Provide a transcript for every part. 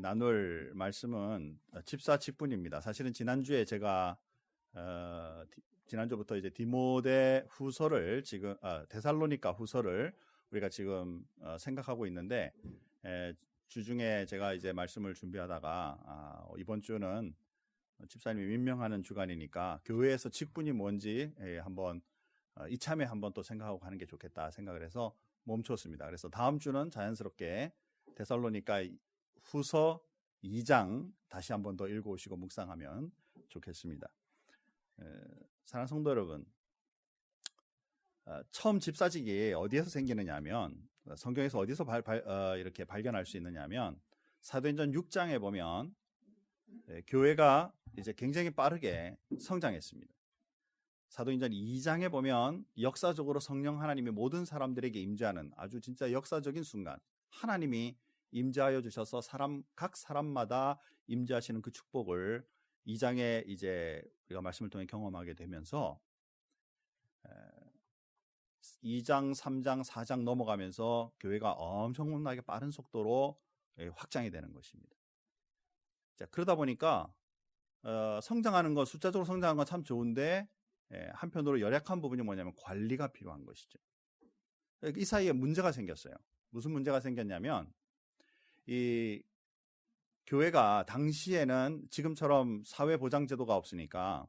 나눌 말씀은 집사 직분입니다. 사실은 지난주에 제가 지난주부터 이제 디모데 후서를 지금 데살로니가 후서를 우리가 지금 생각하고 있는데 주중에 제가 이제 말씀을 준비하다가 이번 주는 집사님이 임명하는 주간이니까 교회에서 직분이 뭔지 한번 이참에 한번 또 생각하고 가는 게 좋겠다 생각을 해서 멈췄습니다. 그래서 다음 주는 자연스럽게 데살로니가 후서 2장 다시 한번 더 읽어오시고 묵상하면 좋겠습니다. 사랑하는 성도 여러분, 처음 집사직이 어디에서 생기느냐 하면 성경에서 어디서 이렇게 발견할 수 있느냐 하면 사도행전 6장에 보면 교회가 이제 굉장히 빠르게 성장했습니다. 사도행전 2장에 보면 역사적으로 성령 하나님이 모든 사람들에게 임재하는 아주 진짜 역사적인 순간, 하나님이 임재하여 주셔서 각 사람마다 임재하시는 그 축복을 2장에 이제 우리가 말씀을 통해 경험하게 되면서 2장, 3장, 4장 넘어가면서 교회가 엄청나게 빠른 속도로 확장이 되는 것입니다. 자, 그러다 보니까 성장하는 것, 숫자적으로 성장하는 건 참 좋은데 한편으로 열악한 부분이 뭐냐면 관리가 필요한 것이죠. 이 사이에 문제가 생겼어요. 무슨 문제가 생겼냐면 이 교회가 당시에는 지금처럼 사회보장제도가 없으니까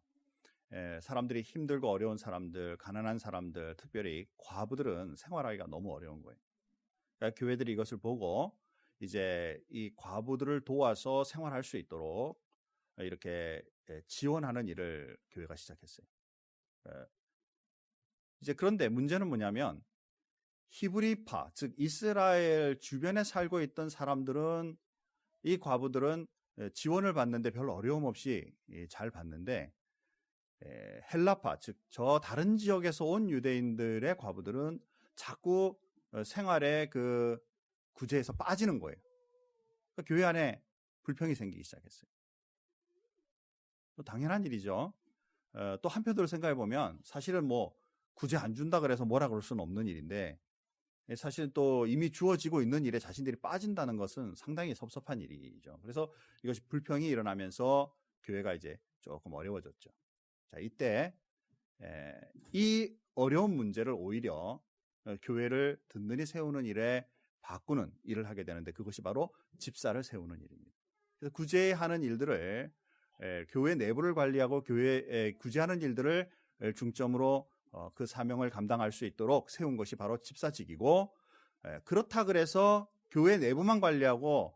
사람들이 힘들고 어려운 사람들, 가난한 사람들, 특별히 과부들은 생활하기가 너무 어려운 거예요. 그러니까 교회들이 이것을 보고 이제 이 과부들을 도와서 생활할 수 있도록 이렇게 지원하는 일을 교회가 시작했어요. 이제 그런데 문제는 뭐냐면 히브리파, 즉 이스라엘 주변에 살고 있던 사람들은 이 과부들은 지원을 받는데 별 어려움 없이 잘 받는데 헬라파, 즉 저 다른 지역에서 온 유대인들의 과부들은 자꾸 생활의 그 구제에서 빠지는 거예요. 그러니까 교회 안에 불평이 생기기 시작했어요. 당연한 일이죠. 또 한편으로 생각해 보면 사실은 뭐 구제 안 준다 그래서 뭐라 그럴 수는 없는 일인데 사실 또 이미 주어지고 있는 일에 자신들이 빠진다는 것은 상당히 섭섭한 일이죠. 그래서 이것이 불평이 일어나면서 교회가 이제 조금 어려워졌죠. 자, 이때 이 어려운 문제를 오히려 교회를 든든히 세우는 일에 바꾸는 일을 하게 되는데 그것이 바로 집사를 세우는 일입니다. 그래서 구제하는 일들을 교회 내부를 관리하고 교회에 구제하는 일들을 중점으로 그 사명을 감당할 수 있도록 세운 것이 바로 집사직이고 그렇다 그래서 교회 내부만 관리하고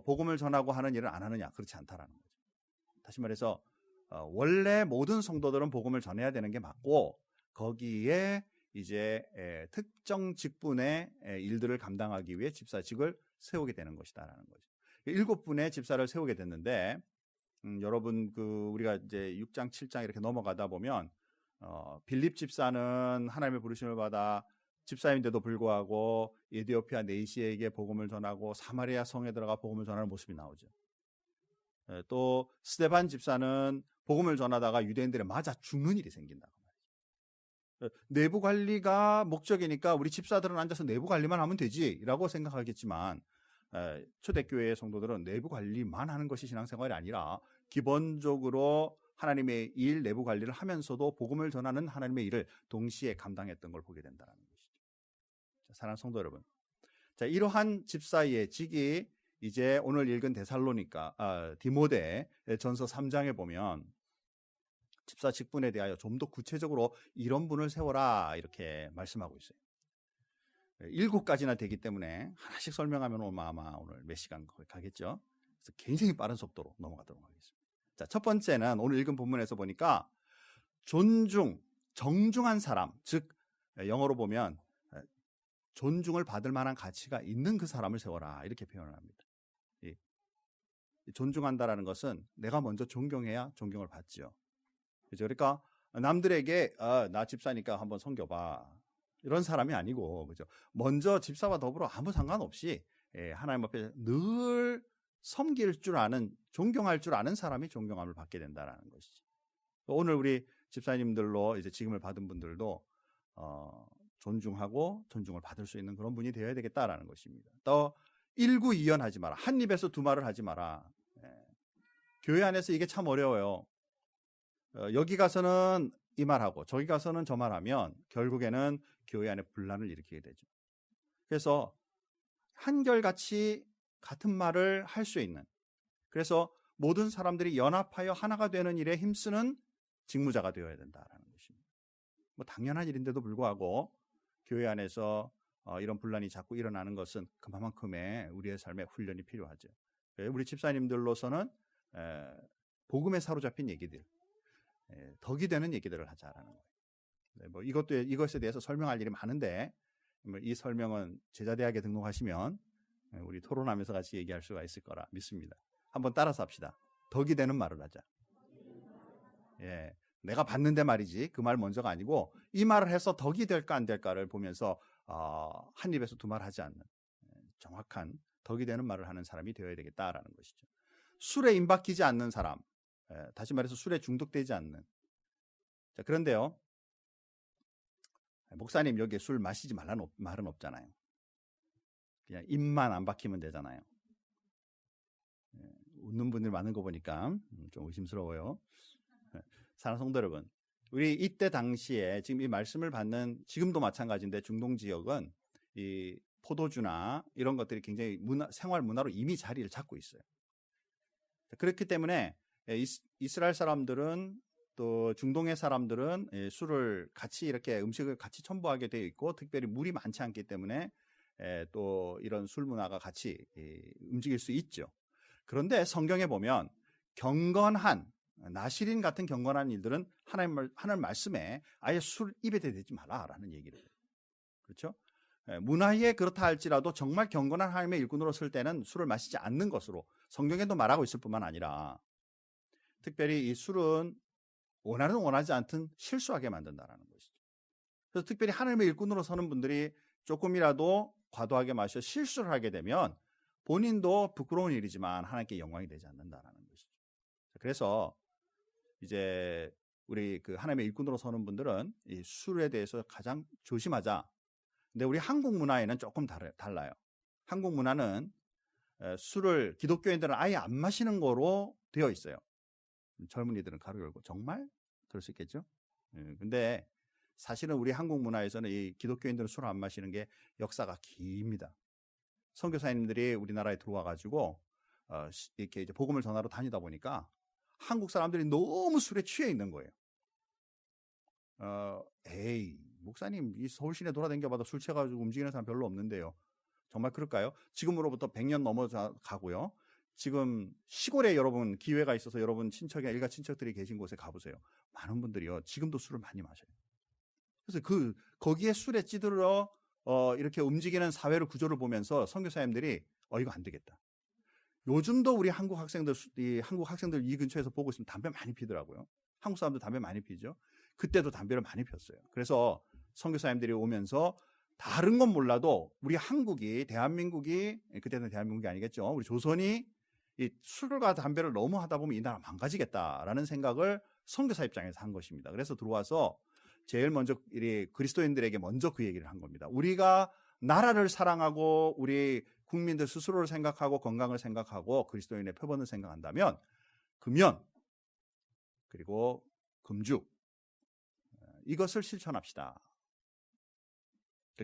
복음을 전하고 하는 일은 안 하느냐? 그렇지 않다라는 거죠. 다시 말해서 원래 모든 성도들은 복음을 전해야 되는 게 맞고 거기에 이제 특정 직분의 일들을 감당하기 위해 집사직을 세우게 되는 것이다라는 거죠. 7분의 집사를 세우게 됐는데 여러분 우리가 이제 6장, 7장 이렇게 넘어가다 보면 빌립 집사는 하나님의 부르심을 받아 집사임인데도 불구하고 에디오피아 네이시에게 복음을 전하고 사마리아 성에 들어가 복음을 전하는 모습이 나오죠. 또 스데반 집사는 복음을 전하다가 유대인들에 맞아 죽는 일이 생긴다고 말이죠. 내부 관리가 목적이니까 우리 집사들은 앉아서 내부 관리만 하면 되지라고 생각하겠지만 초대교회의 성도들은 내부 관리만 하는 것이 신앙생활이 아니라 기본적으로 하나님의 일 내부 관리를 하면서도 복음을 전하는 하나님의 일을 동시에 감당했던 걸 보게 된다는 것이죠. 자, 사랑하는 성도 여러분, 자, 이러한 집사의 직이 이제 오늘 읽은 디모데 전서 3장에 보면 집사 직분에 대하여 좀 더 구체적으로 이런 분을 세워라 이렇게 말씀하고 있어요. 7가지나 되기 때문에 하나씩 설명하면 아마 오늘 몇 시간 가겠죠. 그래서 굉장히 빠른 속도로 넘어가도록 하겠습니다. 자, 첫 번째는 오늘 읽은 본문에서 보니까 정중한 사람, 즉 영어로 보면 존중을 받을 만한 가치가 있는 그 사람을 세워라 이렇게 표현을 합니다. 존중한다라는 것은 내가 먼저 존경해야 존경을 받죠. 그렇죠? 그러니까 남들에게 나 집사니까 한번 섬겨봐 이런 사람이 아니고, 그죠? 먼저 집사와 더불어 아무 상관없이 하나님 앞에 늘 섬길 줄 아는, 존경할 줄 아는 사람이 존경함을 받게 된다는 것이지. 오늘 우리 집사님들로 이제 직임을 받은 분들도 존중하고 존중을 받을 수 있는 그런 분이 되어야 되겠다라는 것입니다. 또 일구이연하지 마라. 한 입에서 두 말을 하지 마라. 교회 안에서 이게 참 어려워요. 여기 가서는 이 말하고 저기 가서는 저 말하면 결국에는 교회 안에 분란을 일으키게 되죠. 그래서 한결같이 같은 말을 할 수 있는, 그래서 모든 사람들이 연합하여 하나가 되는 일에 힘쓰는 직무자가 되어야 된다라는 것입니다. 뭐 당연한 일인데도 불구하고 교회 안에서 이런 분란이 자꾸 일어나는 것은 그만큼의 우리의 삶에 훈련이 필요하죠. 우리 집사님들로서는 복음에 사로잡힌 얘기들, 덕이 되는 얘기들을 하자라는 거예요. 뭐 이것에 대해서 설명할 일이 많은데 이 설명은 제자대학에 등록하시면 우리 토론하면서 같이 얘기할 수가 있을 거라 믿습니다. 한번 따라서 합시다. 덕이 되는 말을 하자. 내가 봤는데 말이지, 그 말 먼저가 아니고 이 말을 해서 덕이 될까 안 될까를 보면서 한 입에서 두 말 하지 않는 정확한 덕이 되는 말을 하는 사람이 되어야 되겠다라는 것이죠. 술에 임박히지 않는 사람, 다시 말해서 술에 중독되지 않는. 자, 그런데요, 목사님 여기에 술 마시지 말라는 말은 없잖아요. 그냥 입만 안 박히면 되잖아요. 웃는 분들 많은 거 보니까 좀 의심스러워요. 사랑하는 성도 여러분, 우리 이때 당시에 지금 이 말씀을 받는, 지금도 마찬가지인데 중동 지역은 이 포도주나 이런 것들이 굉장히 생활 문화로 이미 자리를 잡고 있어요. 그렇기 때문에 이스라엘 사람들은 또 중동의 사람들은 술을 같이 이렇게 음식을 같이 첨부하게 되어 있고, 특별히 물이 많지 않기 때문에 또 이런 술 문화가 같이 움직일 수 있죠. 그런데 성경에 보면 경건한 나실인 같은 경건한 일들은 하나님 말씀에 아예 술 입에 대지 마라라는 얘기를 해요. 그렇죠? 문화에 그렇다 할지라도 정말 경건한 하나님의 일꾼으로 설 때는 술을 마시지 않는 것으로 성경에도 말하고 있을 뿐만 아니라, 특별히 이 술은 원하든 원하지 않든 실수하게 만든다라는 것이죠. 그래서 특별히 하나님의 일꾼으로 서는 분들이 조금이라도 과도하게 마셔 실수를 하게 되면 본인도 부끄러운 일이지만 하나님께 영광이 되지 않는다라는 것이죠. 그래서 이제 우리 그 하나님의 일꾼으로 서는 분들은 이 술에 대해서 가장 조심하자. 근데 우리 한국 문화에는 조금 달라요. 한국 문화는 술을 기독교인들은 아예 안 마시는 거로 되어 있어요. 젊은이들은 가로 열고 정말 그럴 수 있겠죠. 근데 사실은 우리 한국 문화에서는 이 기독교인들은 술을 안 마시는 게 역사가 깁니다. 선교사님들이 우리나라에 들어와 가지고 이렇게 이제 복음을 전하러 다니다 보니까 한국 사람들이 너무 술에 취해 있는 거예요. 에이, 목사님 이 서울 시내 돌아다녀봐도 술 취해가지고 움직이는 사람 별로 없는데요. 정말 그럴까요? 지금으로부터 100년 넘어가고요. 지금 시골에 여러분 기회가 있어서 여러분 친척이나 일가 친척들이 계신 곳에 가보세요. 많은 분들이요 지금도 술을 많이 마셔요. 그래서 거기에 술에 찌들어 이렇게 움직이는 사회의 구조를 보면서 선교사님들이 이거 안 되겠다. 요즘도 우리 한국 학생들 이 근처에서 보고 있으면 담배 많이 피더라고요. 한국 사람들 담배 많이 피죠. 그때도 담배를 많이 폈어요. 그래서 선교사님들이 오면서 다른 건 몰라도 우리 한국이, 대한민국이, 그때는 대한민국이 아니겠죠. 우리 조선이 이 술과 담배를 너무 하다 보면 이 나라 망가지겠다라는 생각을 선교사 입장에서 한 것입니다. 그래서 들어와서 제일 먼저 그리스도인들에게 먼저 그 얘기를 한 겁니다. 우리가 나라를 사랑하고 우리 국민들 스스로를 생각하고 건강을 생각하고 그리스도인의 표본을 생각한다면 금연 그리고 금주 이것을 실천합시다.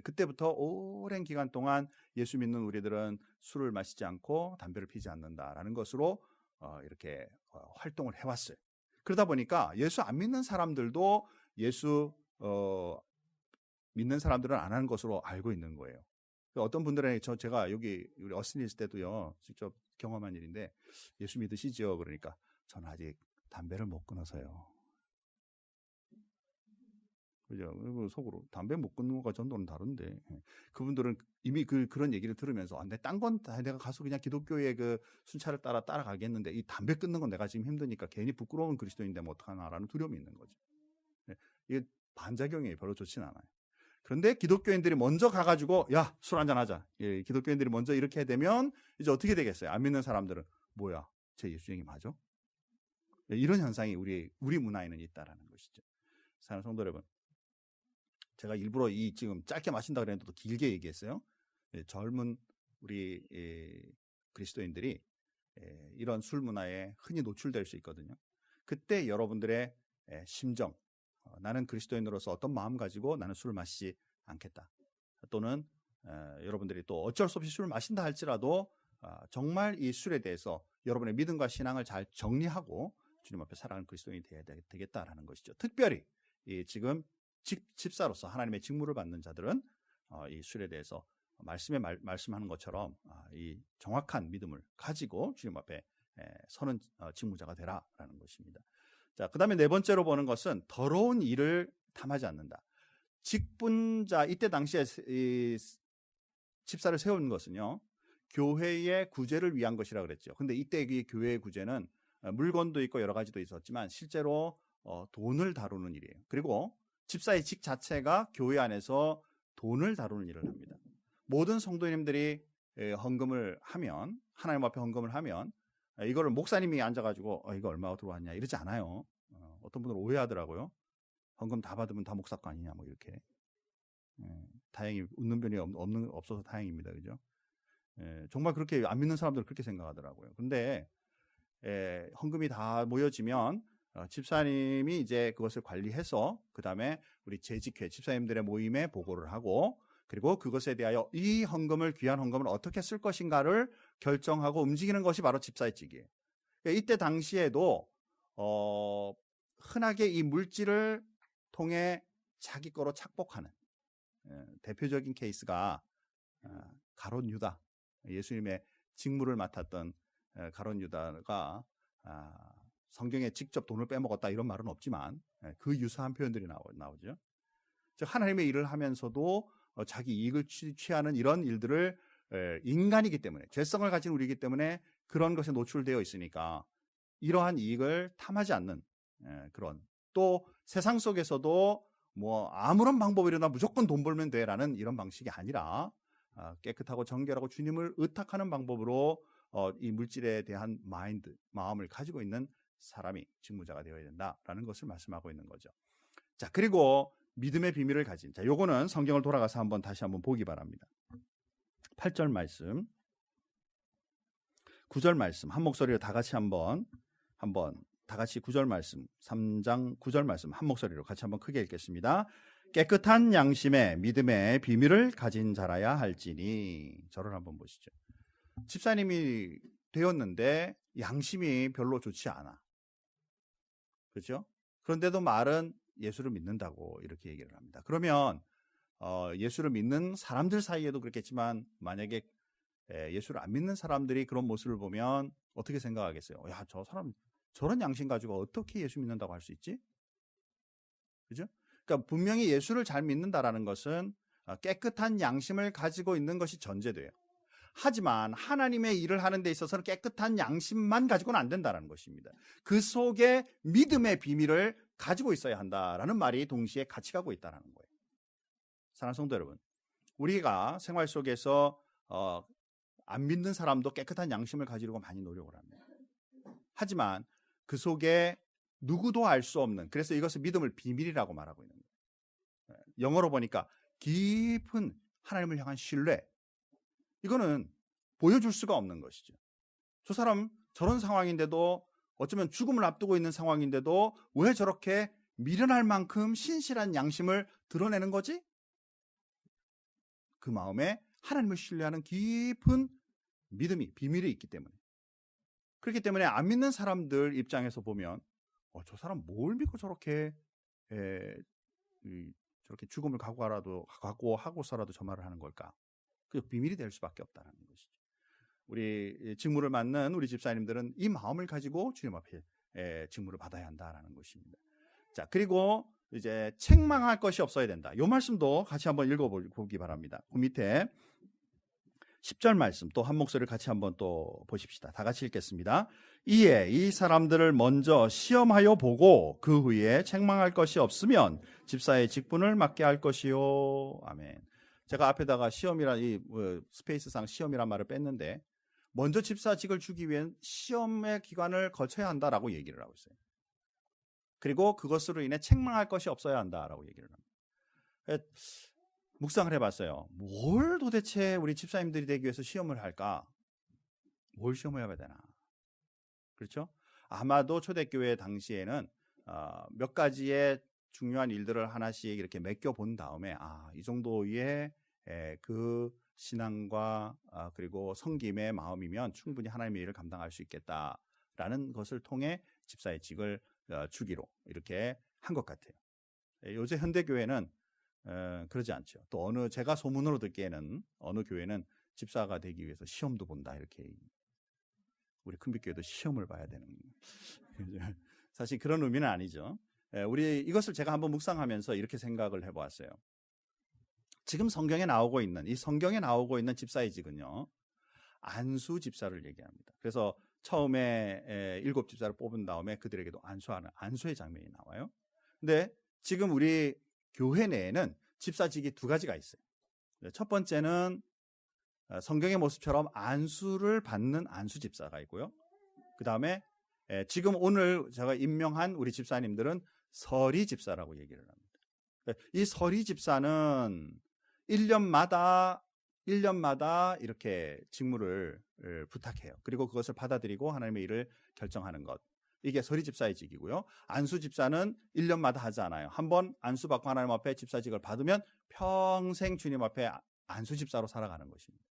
그때부터 오랜 기간 동안 예수 믿는 우리들은 술을 마시지 않고 담배를 피지 않는다라는 것으로 이렇게 활동을 해왔어요. 그러다 보니까 예수 안 믿는 사람들도 예수 믿는 사람들은 안 하는 것으로 알고 있는 거예요. 어떤 분들은 제가 여기 우리 어스틴에 있을 때도요 직접 경험한 일인데, 예수 믿으시죠? 그러니까 저는 아직 담배를 못 끊어서요. 그죠? 속으로 담배 못 끊는 것과 전도는 다른데, 그분들은 이미 그런 얘기를 들으면서 내 딴 건 내가 가서 그냥 기독교의 그 순찰을 따라가겠는데 이 담배 끊는 건 내가 지금 힘드니까 괜히 부끄러운 그리스도인 되면 어떡하나라는 두려움이 있는 거죠. 이게 반작용이 별로 좋진 않아요. 그런데 기독교인들이 먼저 가가지고 야, 술 한잔 하자. 기독교인들이 먼저 이렇게 되면 이제 어떻게 되겠어요? 안 믿는 사람들은 뭐야? 제 예수님이 맞아? 이런 현상이 우리 문화에는 있다라는 것이죠. 사랑하는 성도 여러분, 제가 일부러 지금 짧게 마신다 그랬는데 또 길게 얘기했어요. 젊은 우리 그리스도인들이 이런 술 문화에 흔히 노출될 수 있거든요. 그때 여러분들의 심정, 나는 그리스도인으로서 어떤 마음 가지고 나는 술을 마시지 않겠다. 또는 여러분들이 또 어쩔 수 없이 술을 마신다 할지라도 정말 이 술에 대해서 여러분의 믿음과 신앙을 잘 정리하고 주님 앞에 살아가는 그리스도인이 되어야 되겠다라는 것이죠. 특별히 지금 집사로서 하나님의 직무를 받는 자들은 이 술에 대해서 말씀에 말씀하는 것처럼 이 정확한 믿음을 가지고 주님 앞에 서는 직무자가 되라라는 것입니다. 자, 그다음에 네 번째로 보는 것은 더러운 일을 탐하지 않는다. 직분자, 이때 당시에 이 집사를 세운 것은요, 교회의 구제를 위한 것이라 그랬죠. 근데 이때 이 교회의 구제는 물건도 있고 여러 가지도 있었지만 실제로 돈을 다루는 일이에요. 그리고 집사의 직 자체가 교회 안에서 돈을 다루는 일을 합니다. 모든 성도님들이 헌금을 하면, 하나님 앞에 헌금을 하면 이거를 목사님이 앉아가지고 이거 얼마가 들어왔냐 이러지 않아요. 어떤 분들은 오해하더라고요. 헌금 다 받으면 다 목사 거 아니냐 뭐 이렇게. 다행히 웃는 편이 없어서 다행입니다. 그죠? 정말 그렇게 안 믿는 사람들은 그렇게 생각하더라고요. 근데 헌금이 다 모여지면 집사님이 이제 그것을 관리해서 그 다음에 우리 재직회 집사님들의 모임에 보고를 하고, 그리고 그것에 대하여 이 헌금을, 귀한 헌금을 어떻게 쓸 것인가를 결정하고 움직이는 것이 바로 집사의 직이에요. 그러니까 이때 당시에도 흔하게 이 물질을 통해 자기 거로 착복하는 대표적인 케이스가 가룟 유다, 예수님의 직무를 맡았던 가룟 유다가 성경에 직접 돈을 빼먹었다 이런 말은 없지만 그 유사한 표현들이 나오죠. 즉 하나님의 일을 하면서도 자기 이익을 취하는 이런 일들을, 인간이기 때문에, 죄성을 가진 우리이기 때문에 그런 것에 노출되어 있으니까 이러한 이익을 탐하지 않는 그런, 또 세상 속에서도 뭐 아무런 방법이려나 무조건 돈 벌면 돼라는 이런 방식이 아니라 깨끗하고 정결하고 주님을 의탁하는 방법으로 이 물질에 대한 마음을 가지고 있는 사람이 직무자가 되어야 된다라는 것을 말씀하고 있는 거죠. 자, 그리고 믿음의 비밀을 가진 자, 요거는 성경을 돌아가서 다시 한번 보기 바랍니다. 8절 말씀, 9절 말씀 한 목소리로 다 같이 한번 다 같이 9절 말씀, 3장 9절 말씀 한 목소리로 같이 한번 크게 읽겠습니다. 깨끗한 양심에 믿음의 비밀을 가진 자라야 할지니. 저를 한번 보시죠. 집사님이 되었는데 양심이 별로 좋지 않아. 그렇죠? 그런데도 말은 예수를 믿는다고 이렇게 얘기를 합니다. 그러면 예수를 믿는 사람들 사이에도 그렇겠지만 만약에 예수를 안 믿는 사람들이 그런 모습을 보면 어떻게 생각하겠어요? 야, 저 사람 저런 양심 가지고 어떻게 예수 믿는다고 할 수 있지? 그죠? 그러니까 분명히 예수를 잘 믿는다라는 것은 깨끗한 양심을 가지고 있는 것이 전제돼요. 하지만 하나님의 일을 하는 데 있어서는 깨끗한 양심만 가지고는 안 된다는 것입니다. 그 속에 믿음의 비밀을 가지고 있어야 한다라는 말이 동시에 같이 가고 있다는 거예요. 사랑하는 성도 여러분, 우리가 생활 속에서 안 믿는 사람도 깨끗한 양심을 가지려고 많이 노력을 합니다. 하지만 그 속에 누구도 알 수 없는, 그래서 이것을 믿음을 비밀이라고 말하고 있는 거예요. 영어로 보니까 깊은 하나님을 향한 신뢰, 이거는 보여줄 수가 없는 것이죠. 저 사람 저런 상황인데도, 어쩌면 죽음을 앞두고 있는 상황인데도 왜 저렇게 미련할 만큼 신실한 양심을 드러내는 거지? 그 마음에 하나님을 신뢰하는 깊은 믿음이, 비밀이 있기 때문에. 그렇기 때문에 안 믿는 사람들 입장에서 보면 저 사람 뭘 믿고 저렇게 죽음을 각오하고서라도 저 말을 하는 걸까? 그 비밀이 될 수밖에 없다는 것이죠. 우리 직무를 맡는 우리 집사님들은 이 마음을 가지고 주님 앞에 직무를 받아야 한다라는 것입니다. 자, 그리고 이제 책망할 것이 없어야 된다. 이 말씀도 같이 한번 읽어보기 바랍니다. 그 밑에 10절 말씀 또 한 목소리를 같이 한번 또 보십시다. 다 같이 읽겠습니다. 이에 이 사람들을 먼저 시험하여 보고 그 후에 책망할 것이 없으면 집사의 직분을 맡게 할 것이요. 아멘. 제가 앞에다가 시험이란 이 스페이스상 시험이란 말을 뺐는데, 먼저 집사직을 주기 위한 시험의 기간을 거쳐야 한다라고 얘기를 하고 있어요. 그리고 그것으로 인해 책망할 것이 없어야 한다라고 얘기를 합니다. 묵상을 해봤어요. 뭘 도대체 우리 집사님들이 되기 위해서 시험을 할까? 뭘 시험을 해야 되나? 그렇죠? 아마도 초대교회 당시에는 몇 가지의 중요한 일들을 하나씩 이렇게 맡겨 본 다음에 이 정도의 그 신앙과 그리고 섬김의 마음이면 충분히 하나님의 일을 감당할 수 있겠다라는 것을 통해 집사의 직을 주기로 이렇게 한 것 같아요. 요새 현대교회는 그러지 않죠. 또 제가 소문으로 듣기에는 어느 교회는 집사가 되기 위해서 시험도 본다 이렇게. 우리 큰빛교회도 시험을 봐야 되는 사실 그런 의미는 아니죠. 우리 이것을 제가 한번 묵상하면서 이렇게 생각을 해보았어요. 지금 성경에 나오고 있는 집사의 직은요, 안수 집사를 얘기합니다. 그래서 처음에 7 집사를 뽑은 다음에 그들에게도 안수하는 안수의 장면이 나와요. 근데 지금 우리 교회 내에는 집사직이 2가지가 있어요. 첫 번째는 성경의 모습처럼 안수를 받는 안수 집사가 있고요. 그 다음에 지금 오늘 제가 임명한 우리 집사님들은 서리 집사라고 얘기를 합니다. 이 서리 집사는 1년마다 이렇게 직무를 부탁해요. 그리고 그것을 받아들이고 하나님의 일을 결정하는 것. 이게 서리 집사의 직이고요. 안수 집사는 1년마다 하지 않아요. 한번 안수받고 하나님 앞에 집사직을 받으면 평생 주님 앞에 안수 집사로 살아가는 것입니다.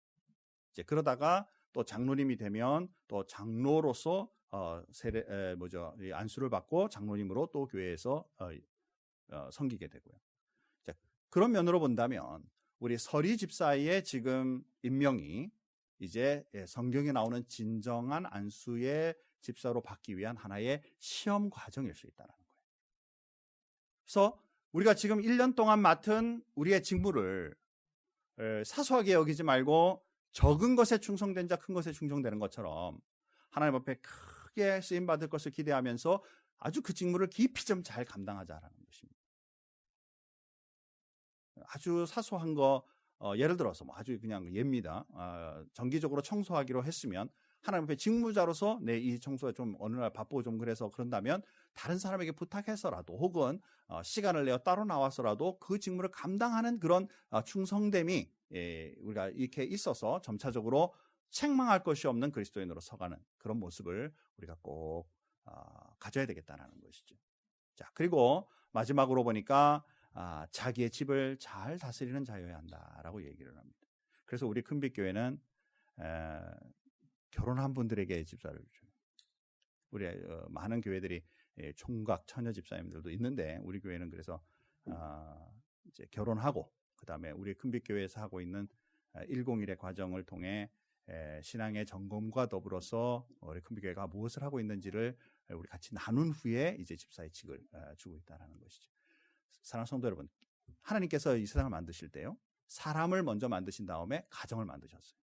이제 그러다가 또 장로님이 되면 또 장로로서 안수를 받고 장로님으로 또 교회에서 섬기게 되고요. 자, 그런 면으로 본다면 우리 서리 집사의 지금 임명이 이제 성경에 나오는 진정한 안수의 집사로 받기 위한 하나의 시험 과정일 수 있다는 거예요. 그래서 우리가 지금 1년 동안 맡은 우리의 직무를 사소하게 여기지 말고 적은 것에 충성된 자 큰 것에 충성되는 것처럼 하나님 앞에 크게 쓰임받을 것을 기대하면서 아주 그 직무를 깊이 좀 잘 감당하자라는 것입니다. 아주 사소한 거 예를 들어서 아주 그냥 예입니다. 정기적으로 청소하기로 했으면 하나님 앞에 직무자로서 이 청소에 좀 어느 날 바쁘고 좀 그래서 그런다면 다른 사람에게 부탁해서라도 혹은 시간을 내어 따로 나와서라도 그 직무를 감당하는 그런 충성됨이 우리가 이렇게 있어서 점차적으로 책망할 것이 없는 그리스도인으로 서가는 그런 모습을 우리가 꼭 가져야 되겠다는 것이죠. 자, 그리고 마지막으로 보니까 자기의 집을 잘 다스리는 자여야 한다라고 얘기를 합니다. 그래서 우리 큰빛교회는 결혼한 분들에게 집사를 줘요. 우리 많은 교회들이 총각 처녀 집사님들도 있는데 우리 교회는 그래서 이제 결혼하고 그 다음에 우리 큰빛교회에서 하고 있는 101의 과정을 통해 신앙의 점검과 더불어서 우리 큰빛교회가 무엇을 하고 있는지를 우리 같이 나눈 후에 이제 집사의 직을 주고 있다는 것이죠. 사랑하는 성도 여러분, 하나님께서 이 세상을 만드실 때요, 사람을 먼저 만드신 다음에 가정을 만드셨어요.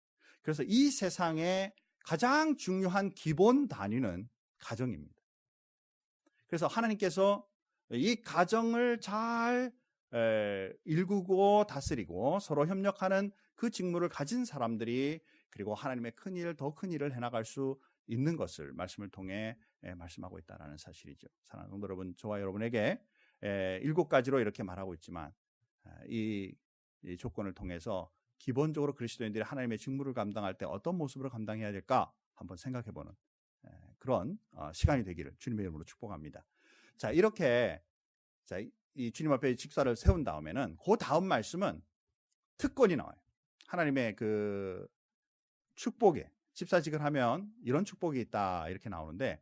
그래서 이 세상에 가장 중요한 기본 단위는 가정입니다. 그래서 하나님께서 이 가정을 잘 일구고 다스리고 서로 협력하는 그 직무를 가진 사람들이 그리고 하나님의 더 큰 일을 해나갈 수 있는 것을 말씀을 통해 말씀하고 있다는 사실이죠. 사랑하는 성도 여러분, 저와 여러분에게 7가지로 이렇게 말하고 있지만 이 조건을 통해서 기본적으로 그리스도인들이 하나님의 직무를 감당할 때 어떤 모습으로 감당해야 될까 한번 생각해보는 그런 시간이 되기를 주님의 이름으로 축복합니다. 자, 이렇게 이 주님 앞에 직사를 세운 다음에는 그 다음 말씀은 특권이 나와요. 하나님의 그 축복에 집사직을 하면 이런 축복이 있다 이렇게 나오는데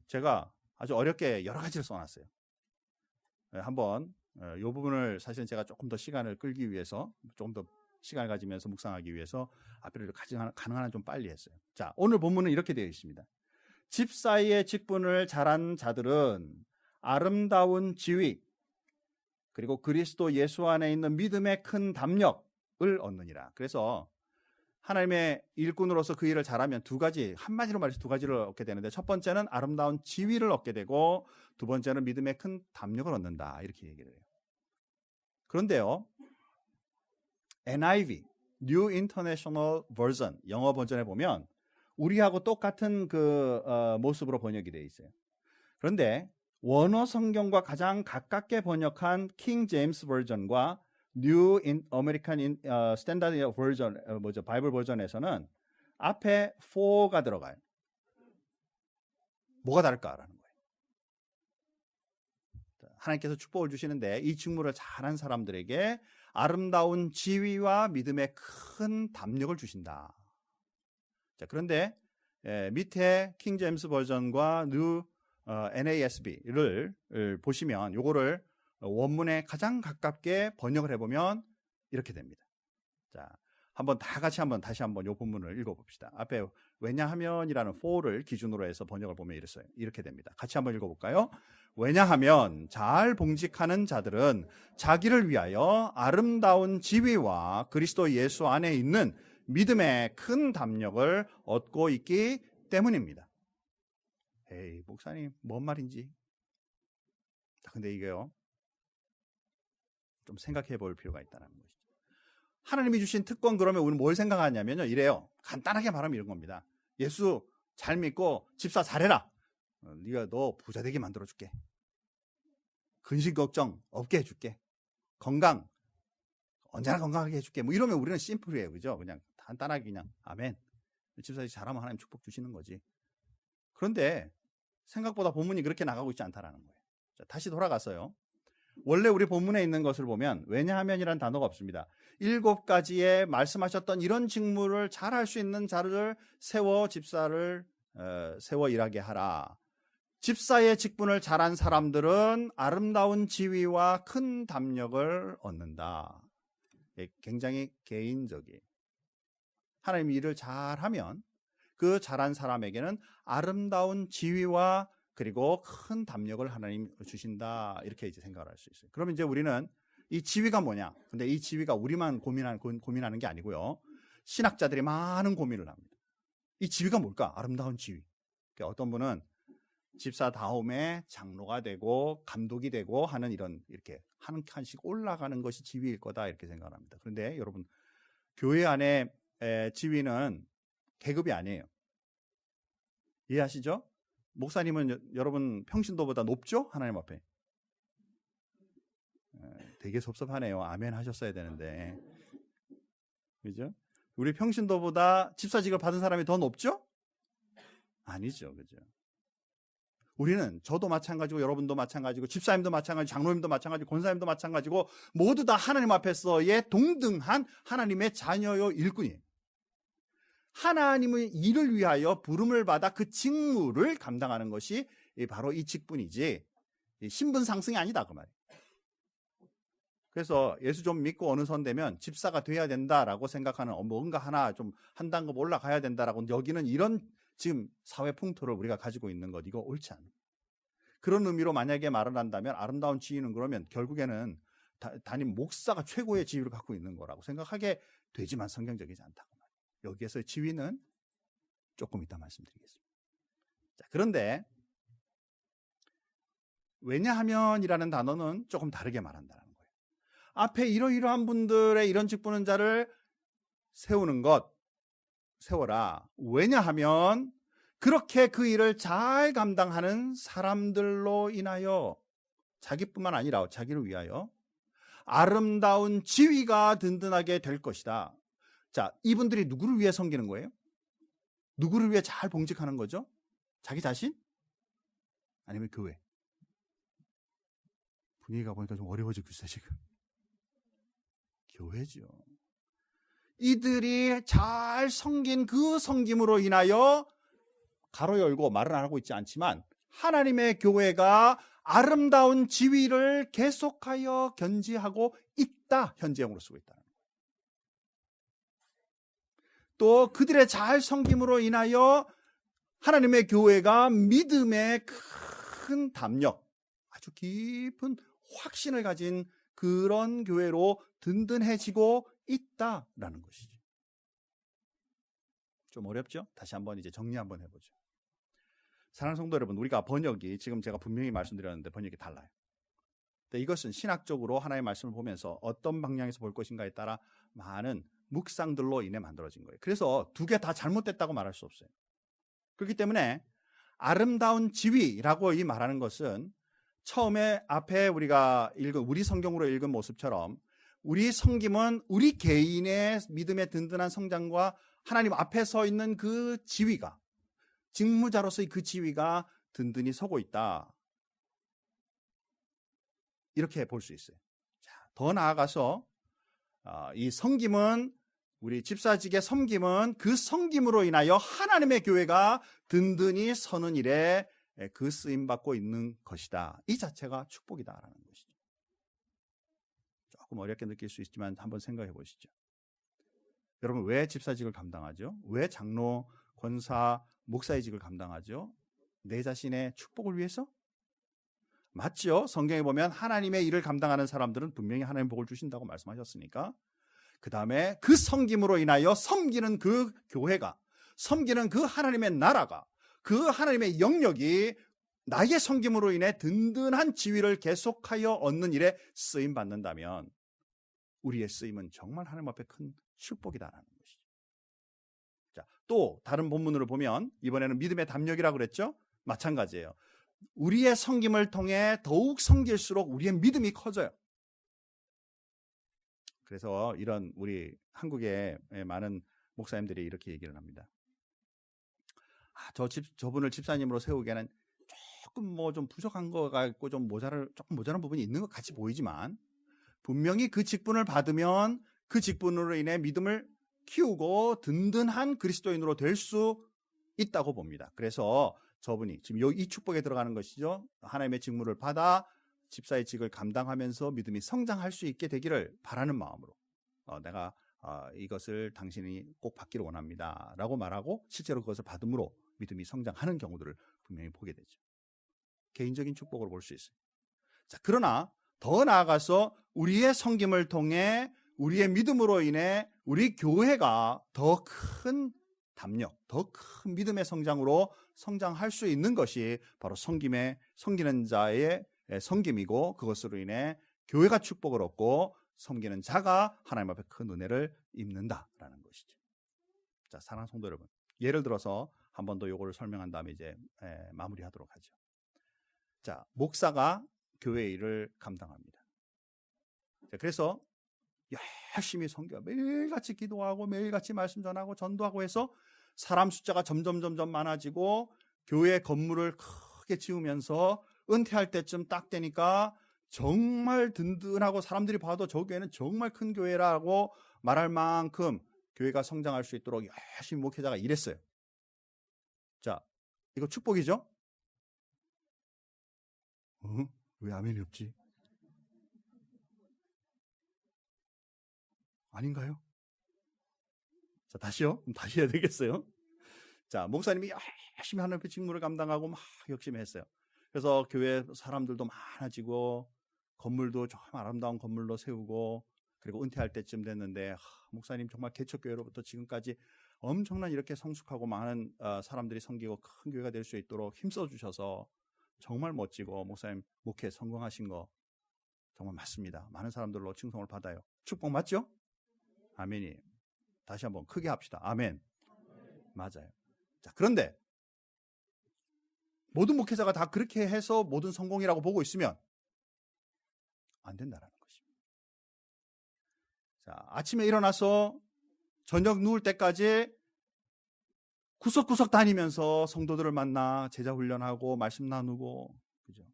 제가 아주 어렵게 여러 가지를 써놨어요. 한번 이 부분을 사실은 제가 조금 더 시간을 끌기 위해서 조금 더 시간을 가지면서 묵상하기 위해서 앞으로 가능한 한 좀 빨리 했어요. 자, 오늘 본문은 이렇게 되어 있습니다. 집사의 직분을 잘한 자들은 아름다운 지위 그리고 그리스도 예수 안에 있는 믿음의 큰 담력을 얻느니라. 그래서 하나님의 일꾼으로서 그 일을 잘하면 한마디로 말해서 2가지를 얻게 되는데 첫 번째는 아름다운 지위를 얻게 되고 두 번째는 믿음의 큰 담력을 얻는다. 이렇게 얘기를 해요. 그런데요, NIV, New International Version, 영어 버전에 보면 우리하고 똑같은 그 모습으로 번역이 되어 있어요. 그런데 원어 성경과 가장 가깝게 번역한 킹 제임스 버전과 New American Standard Version, 바이블 버전에서는 앞에 for가 들어가요. 뭐가 다를까라는 거예요. 하나님께서 축복을 주시는데 이 직무를 잘한 사람들에게 아름다운 지위와 믿음의 큰 담력을 주신다. 자, 그런데 밑에 킹 제임스 버전과 뉴 NASB를 보시면 요거를 원문에 가장 가깝게 번역을 해보면 이렇게 됩니다. 자, 다시 한번 요 본문을 읽어봅시다. 앞에 왜냐하면이라는 for를 기준으로 해서 번역을 보면 이렇게 됩니다. 같이 한번 읽어볼까요? 왜냐하면 잘 봉직하는 자들은 자기를 위하여 아름다운 지위와 그리스도 예수 안에 있는 믿음의 큰 담력을 얻고 있기 때문입니다. 에이, 목사님, 뭔 말인지. 근데 이게요, 좀 생각해 볼 필요가 있다는 것이죠. 하나님이 주신 특권, 그러면 우리는 뭘 생각하냐면요, 이래요. 간단하게 말하면 이런 겁니다. 예수 잘 믿고 집사 잘해라. 네가 너 부자 되게 만들어줄게. 근심 걱정 없게 해줄게. 건강 언제나 건강하게 해줄게. 뭐 이러면 우리는 심플해요, 그죠? 그냥 간단하게 그냥 아멘. 집사님 잘하면 하나님 축복 주시는 거지. 그런데 생각보다 본문이 그렇게 나가고 있지 않다라는 거예요. 자, 다시 돌아갔어요. 원래 우리 본문에 있는 것을 보면 왜냐하면이라는 단어가 없습니다. 7가지의 말씀하셨던 이런 직무를 잘할 수 있는 자를 세워 집사를 세워 일하게 하라. 집사의 직분을 잘한 사람들은 아름다운 지위와 큰 담력을 얻는다. 굉장히 개인적이에요. 하나님 일을 잘하면 그 잘한 사람에게는 아름다운 지위와 그리고 큰 담력을 하나님 주신다. 이렇게 이제 생각을 할 수 있어요. 그러면 이제 우리는 이 지위가 뭐냐? 근데 이 지위가 우리만 고민하는 게 아니고요. 신학자들이 많은 고민을 합니다. 이 지위가 뭘까? 아름다운 지위. 그러니까 어떤 분은 집사 다음에 장로가 되고 감독이 되고 하는 이렇게 한 칸씩 올라가는 것이 지위일 거다 이렇게 생각을 합니다. 그런데 여러분, 교회 안에 지위는 계급이 아니에요. 이해하시죠? 목사님은 여러분 평신도보다 높죠? 하나님 앞에. 되게 섭섭하네요. 아멘 하셨어야 되는데. 그죠? 우리 평신도보다 집사직을 받은 사람이 더 높죠? 아니죠. 그죠? 우리는 저도 마찬가지고 여러분도 마찬가지고 집사님도 마찬가지고 장로님도 마찬가지고 권사님도 마찬가지고 모두 다 하나님 앞에서의 동등한 하나님의 자녀요 일꾼이에요. 하나님의 일을 위하여 부름을 받아 그 직무를 감당하는 것이 바로 이 직분이지 신분 상승이 아니다 그 말이에요. 그래서 예수 좀 믿고 어느 선 되면 집사가 돼야 된다라고 생각하는 뭔가 하나 좀 한 단계 올라가야 된다라고 여기는 이런 지금 사회 풍토를 우리가 가지고 있는 것, 이거 옳지 않아요. 그런 의미로 만약에 말을 한다면 아름다운 지위는 그러면 결국에는 담임 목사가 최고의 지위를 갖고 있는 거라고 생각하게 되지만 성경적이지 않다고 말이에요. 여기에서 지위는 조금 이따 말씀드리겠습니다. 자, 그런데 왜냐하면이라는 단어는 조금 다르게 말한다는 거예요. 앞에 이러이러한 분들의 이런 직분은 자를 세워라. 왜냐하면 그렇게 그 일을 잘 감당하는 사람들로 인하여 자기뿐만 아니라 자기를 위하여 아름다운 지위가 든든하게 될 것이다. 자, 이분들이 누구를 위해 섬기는 거예요? 누구를 위해 잘 봉직하는 거죠? 자기 자신? 아니면 교회? 분위기가 보니까 좀 어려워지고 있어요 지금. 교회죠. 이들이 잘 섬긴 그 섬김으로 인하여 가로 열고 말은 안 하고 있지 않지만 하나님의 교회가 아름다운 지위를 계속하여 견지하고 있다. 현재형으로 쓰고 있다. 또 그들의 잘 섬김으로 인하여 하나님의 교회가 믿음의 큰 담력, 아주 깊은 확신을 가진 그런 교회로 든든해지고 있다라는 것이죠. 좀 어렵죠? 다시 한번 이제 정리 한번 해보죠. 사랑하는 성도 여러분, 우리가 번역이 지금 제가 분명히 말씀드렸는데 번역이 달라요. 근데 이것은 신학적으로 하나님의 말씀을 보면서 어떤 방향에서 볼 것인가에 따라 많은 묵상들로 인해 만들어진 거예요. 그래서 두 개 다 잘못됐다고 말할 수 없어요. 그렇기 때문에 아름다운 지위라고 이 말하는 것은 처음에 앞에 우리가 읽은 우리 성경으로 읽은 모습처럼 우리 섬김은 우리 개인의 믿음의 든든한 성장과 하나님 앞에 서 있는 그 지위가, 직무자로서의 그 지위가 든든히 서고 있다. 이렇게 볼 수 있어요. 자, 더 나아가서 이 섬김은, 우리 집사직의 섬김은 그 섬김으로 인하여 하나님의 교회가 든든히 서는 일에 그 쓰임받고 있는 것이다. 이 자체가 축복이다라는 것이죠. 조금 어렵게 느낄 수 있지만 한번 생각해 보시죠. 여러분, 왜 집사직을 감당하죠? 왜 장로, 권사, 목사의 직을 감당하죠? 내 자신의 축복을 위해서? 맞죠? 성경에 보면 하나님의 일을 감당하는 사람들은 분명히 하나님 복을 주신다고 말씀하셨으니까. 그 다음에 그 섬김으로 인하여 섬기는 그 교회가, 섬기는 그 하나님의 나라가, 그 하나님의 영역이 나의 섬김으로 인해 든든한 지위를 계속하여 얻는 일에 쓰임 받는다면 우리의 쓰임은 정말 하나님 앞에 큰 축복이다라는 것이죠. 자, 또 다른 본문으로 보면 이번에는 믿음의 담력이라고 그랬죠? 마찬가지예요. 우리의 섬김을 통해 더욱 섬길수록 우리의 믿음이 커져요. 그래서 이런 우리 한국의 많은 목사님들이 이렇게 얘기를 합니다. 저분을 집사님으로 세우기에는 조금 뭐 좀 부족한 거 같고 조금 모자란 부분이 있는 것 같이 보이지만 분명히 그 직분을 받으면 그 직분으로 인해 믿음을 키우고 든든한 그리스도인으로 될 수 있다고 봅니다. 그래서 저분이 지금 이 축복에 들어가는 것이죠. 하나님의 직무를 받아 집사의 직을 감당하면서 믿음이 성장할 수 있게 되기를 바라는 마음으로 내가 이것을 당신이 꼭 받기를 원합니다 라고 말하고 실제로 그것을 받음으로 믿음이 성장하는 경우들을 분명히 보게 되죠. 개인적인 축복으로 볼 수 있어요. 자, 그러나 더 나아가서 우리의 섬김을 통해 우리의 믿음으로 인해 우리 교회가 더 큰 담력, 더 큰 믿음의 성장으로 성장할 수 있는 것이 바로 섬기는 자의 섬김이고, 그것으로 인해 교회가 축복을 얻고 섬기는 자가 하나님 앞에 큰 은혜를 입는다라는 것이죠. 자, 사랑하는 성도 여러분, 예를 들어서 한 번 더 이거를 설명한 다음에 이제 마무리하도록 하죠. 자, 목사가 교회 일을 감당합니다. 자, 그래서 열심히 섬겨 매일같이 기도하고 매일같이 말씀 전하고 전도하고 해서 사람 숫자가 점점 많아지고 교회 건물을 크게 지으면서 은퇴할 때쯤 딱 되니까 정말 든든하고 사람들이 봐도 저 교회는 정말 큰 교회라고 말할 만큼 교회가 성장할 수 있도록 열심히 목회자가 일했어요. 자, 이거 축복이죠? 왜 아멘이 없지? 아닌가요? 자, 다시요? 다시 해야 되겠어요? 자, 목사님이 열심히 하나님의 직무를 감당하고 막 열심히 했어요. 그래서 교회 사람들도 많아지고 건물도 정말 아름다운 건물로 세우고, 그리고 은퇴할 때쯤 됐는데 목사님 정말 개척교회로부터 지금까지 엄청난 이렇게 성숙하고 많은 사람들이 섬기고 큰 교회가 될 수 있도록 힘써 주셔서 정말 멋지고 목사님 목회 성공하신 거 정말 맞습니다. 많은 사람들로 칭송을 받아요. 축복 맞죠? 아멘이에요. 다시 한번 크게 합시다. 아멘. 맞아요. 자, 그런데 모든 목회자가 다 그렇게 해서 모든 성공이라고 보고 있으면 안 된다라는 것입니다. 자, 아침에 일어나서 저녁 누울 때까지 구석구석 다니면서 성도들을 만나 제자 훈련하고 말씀 나누고, 그죠?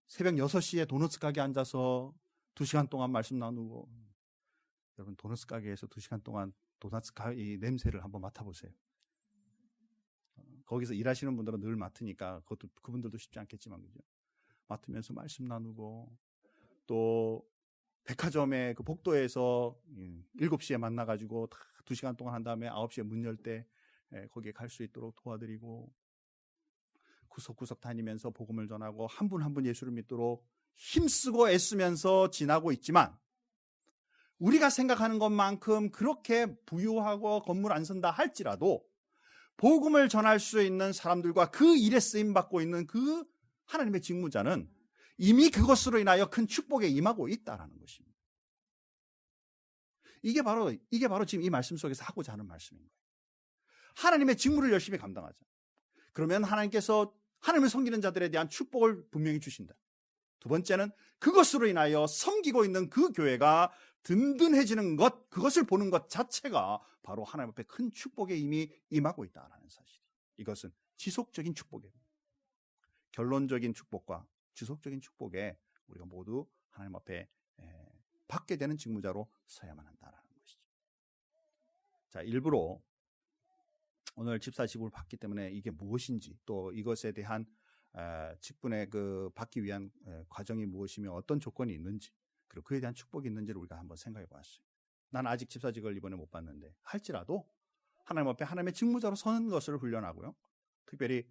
새벽 6시에 도넛 가게 앉아서 2시간 동안 말씀 나누고. 여러분, 도넛 가게에서 2시간 동안 도넛 가게 냄새를 한번 맡아보세요. 거기서 일하시는 분들은 늘 맡으니까 그분들도 쉽지 않겠지만, 그죠? 맡으면서 말씀 나누고, 또 백화점에 그 복도에서 7시에 만나가지고 2시간 동안 한 다음에 9시에 문 열 때 거기에 갈 수 있도록 도와드리고, 구석구석 다니면서 복음을 전하고 한 분 한 분 예수를 믿도록 힘쓰고 애쓰면서 지나고 있지만, 우리가 생각하는 것만큼 그렇게 부유하고 건물 안 선다 할지라도 복음을 전할 수 있는 사람들과 그 일에 쓰임받고 있는 그 하나님의 직무자는 이미 그것으로 인하여 큰 축복에 임하고 있다는 것입니다. 이게 바로 지금 이 말씀 속에서 하고자 하는 말씀인 거예요. 하나님의 직무를 열심히 감당하자. 그러면 하나님께서 하나님을 섬기는 자들에 대한 축복을 분명히 주신다. 두 번째는 그것으로 인하여 섬기고 있는 그 교회가 든든해지는 것, 그것을 보는 것 자체가 바로 하나님 앞에 큰 축복에 이미 임하고 있다는 사실. 이것은 지속적인 축복입니다. 결론적인 축복과 지속적인 축복에 우리가 모두 하나님 앞에 받게 되는 직무자로 서야만 한다는 것이죠. 자, 일부러 오늘 집사 직분을 받기 때문에 이게 무엇인지, 또 이것에 대한 직분의 그 받기 위한 과정이 무엇이며 어떤 조건이 있는지, 그리고 그에 대한 축복이 있는지를 우리가 한번 생각해 보았어요. 난 아직 집사직을 이번에 못 받는데 할지라도 하나님 앞에 하나님의 직무자로 서는 것을 훈련하고요. 특별히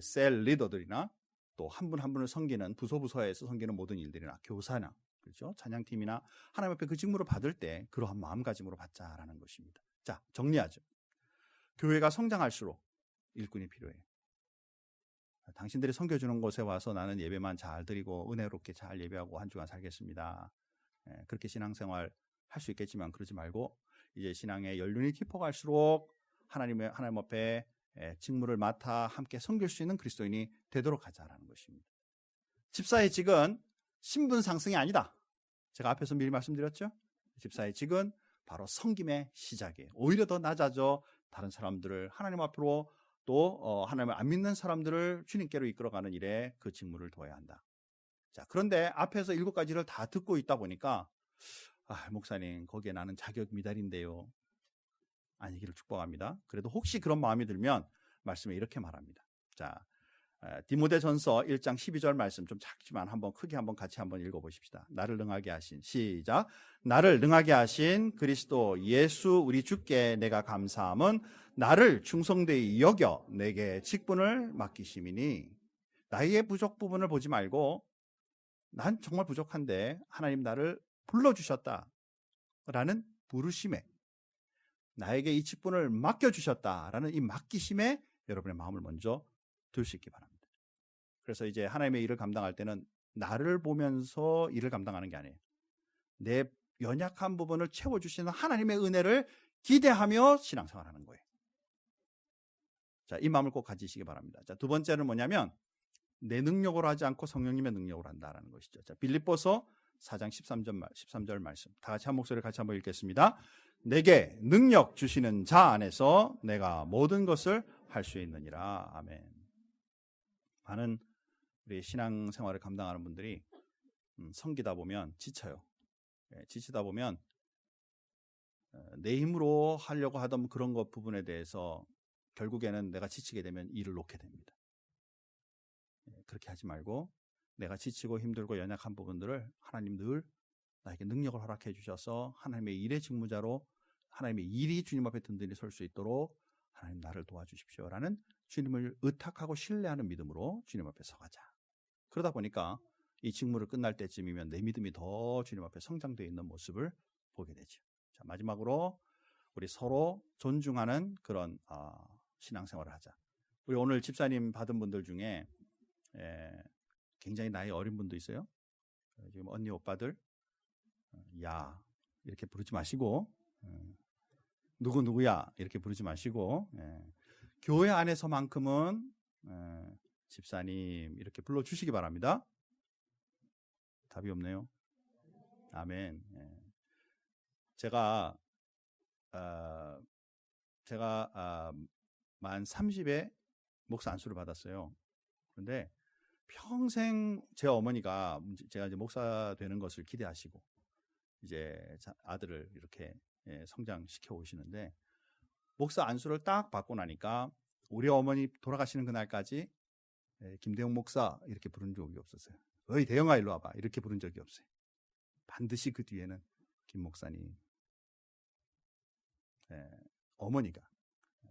셀 리더들이나 또 한 분 한 분을 섬기는 부서에서 섬기는 모든 일들이나 교사나, 그렇죠, 찬양팀이나 하나님 앞에 그 직무를 받을 때 그러한 마음가짐으로 받자라는 것입니다. 자, 정리하죠. 교회가 성장할수록 일꾼이 필요해요. 당신들이 섬겨주는 곳에 와서 나는 예배만 잘 드리고 은혜롭게 잘 예배하고 한 주간 살겠습니다. 그렇게 신앙생활 할 수 있겠지만 그러지 말고 이제 신앙의 연륜이 깊어갈수록 하나님 앞에 직무를 맡아 함께 섬길 수 있는 그리스도인이 되도록 하자라는 것입니다. 집사의 직은 신분 상승이 아니다. 제가 앞에서 미리 말씀드렸죠. 집사의 직은 바로 섬김의 시작이에요. 오히려 더 낮아져 다른 사람들을 하나님 앞으로 또 하나님을 안 믿는 사람들을 주님께로 이끌어가는 일에 그 직무를 둬야 한다. 자, 그런데 앞에서 7가지를 다 듣고 있다 보니까 목사님 거기에 나는 자격 미달인데요. 아니기를 축복합니다. 그래도 혹시 그런 마음이 들면 말씀에 이렇게 말합니다. 자, 디모데전서 1장 12절 말씀 좀 작지만 한번 크게 한번 같이 한번 읽어보십시다. 나를 능하게 하신, 시작. 나를 능하게 하신 그리스도 예수 우리 주께 내가 감사함은 나를 충성되이 여겨 내게 직분을 맡기심이니. 나의 부족 부분을 보지 말고 난 정말 부족한데 하나님 나를 불러주셨다 라는 부르심에, 나에게 이 직분을 맡겨주셨다라는 이 맡기심에 여러분의 마음을 먼저 둘 수 있기 바랍니다. 그래서 이제 하나님의 일을 감당할 때는 나를 보면서 일을 감당하는 게 아니에요. 내 연약한 부분을 채워주시는 하나님의 은혜를 기대하며 신앙생활하는 거예요. 자, 이 마음을 꼭 가지시기 바랍니다. 자, 두 번째는 뭐냐면 내 능력으로 하지 않고 성령님의 능력으로 한다라는 것이죠. 자, 빌립보서 4장 13절 말씀 다 같이 한 목소리를 같이 한번 읽겠습니다. 내게 능력 주시는 자 안에서 내가 모든 것을 할 수 있느니라. 아멘. 많은 우리 신앙생활을 감당하는 분들이 섬기다 보면 지쳐요. 지치다 보면 내 힘으로 하려고 하던 그런 것 부분에 대해서 결국에는 내가 지치게 되면 일을 놓게 됩니다. 그렇게 하지 말고 내가 지치고 힘들고 연약한 부분들을 하나님 늘 나에게 능력을 허락해 주셔서 하나님의 일의 직무자로 하나님의 일이 주님 앞에 든든히 설 수 있도록 하나님 나를 도와주십시오라는 주님을 의탁하고 신뢰하는 믿음으로 주님 앞에 서가자. 그러다 보니까 이 직무를 끝날 때쯤이면 내 믿음이 더 주님 앞에 성장되어 있는 모습을 보게 되죠. 자, 마지막으로 우리 서로 존중하는 그런 신앙생활을 하자. 우리 오늘 집사님 받은 분들 중에 굉장히 나이 어린 분도 있어요. 지금 언니 오빠들 야 이렇게 부르지 마시고 누구야 이렇게 부르지 마시고 교회 안에서만큼은 집사님 이렇게 불러주시기 바랍니다. 답이 없네요. 아멘. 제가 만 30에 목사 안수를 받았어요. 그런데 평생 제 어머니가 제가 이제 목사 되는 것을 기대하시고 이제 아들을 이렇게 성장시켜 오시는데 목사 안수를 딱 받고 나니까 우리 어머니 돌아가시는 그날까지 김대영 목사 이렇게 부른 적이 없었어요. 어이 대영아 일로 와봐 이렇게 부른 적이 없어요. 반드시 그 뒤에는 김 목사님, 어머니가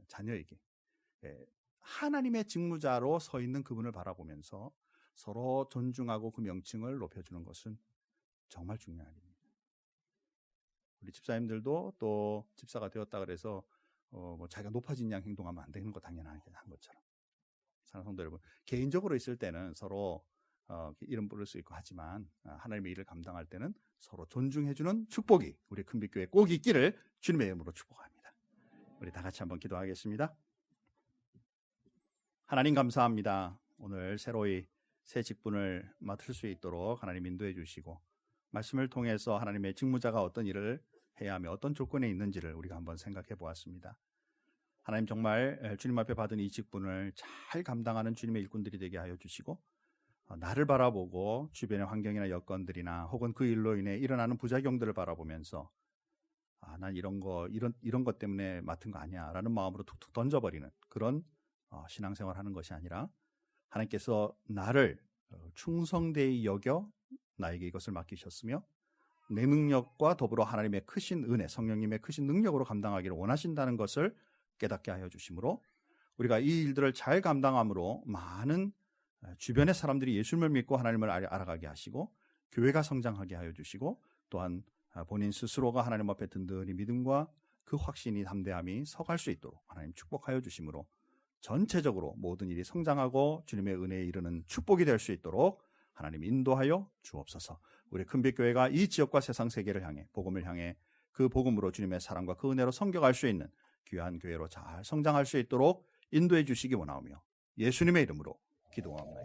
자녀에게 하나님의 직무자로 서 있는 그분을 바라보면서 서로 존중하고 그 명칭을 높여주는 것은 정말 중요한 일입니다. 우리 집사님들도 또 집사가 되었다 그래서 뭐 자기가 높아진 양 행동하면 안 되는 거 당연하게 한 것처럼, 사랑하는 성도 여러분, 개인적으로 있을 때는 서로 이름 부를 수 있고 하지만 하나님의 일을 감당할 때는 서로 존중해주는 축복이 우리 큰빛교회에 꼭 있기를 주님의 이름으로 축복합니다. 우리 다 같이 한번 기도하겠습니다. 하나님 감사합니다. 오늘 새로이 새 직분을 맡을 수 있도록 하나님 인도해 주시고, 말씀을 통해서 하나님의 직무자가 어떤 일을 해야 하며 어떤 조건에 있는지를 우리가 한번 생각해 보았습니다. 하나님, 정말 주님 앞에 받은 이 직분을 잘 감당하는 주님의 일꾼들이 되게 하여 주시고, 나를 바라보고 주변의 환경이나 여건들이나 혹은 그 일로 인해 일어나는 부작용들을 바라보면서 난 이런 것 때문에 맡은 거 아니야 라는 마음으로 툭툭 던져버리는 그런 신앙생활 하는 것이 아니라, 하나님께서 나를 충성되이 여겨 나에게 이것을 맡기셨으며 내 능력과 더불어 하나님의 크신 은혜, 성령님의 크신 능력으로 감당하기를 원하신다는 것을 깨닫게 하여 주심으로, 우리가 이 일들을 잘 감당함으로 많은 주변의 사람들이 예수님을 믿고 하나님을 알아가게 하시고 교회가 성장하게 하여 주시고, 또한 본인 스스로가 하나님 앞에 든든히 믿음과 그 확신이 담대함이 서갈 수 있도록 하나님 축복하여 주심으로, 전체적으로 모든 일이 성장하고 주님의 은혜에 이르는 축복이 될 수 있도록 하나님 인도하여 주옵소서. 우리 큰빛교회가 이 지역과 세상 세계를 향해, 복음을 향해 그 복음으로 주님의 사랑과 그 은혜로 성겨갈 수 있는 귀한 교회로 잘 성장할 수 있도록 인도해 주시기 원하오며 예수님의 이름으로 기도합니다.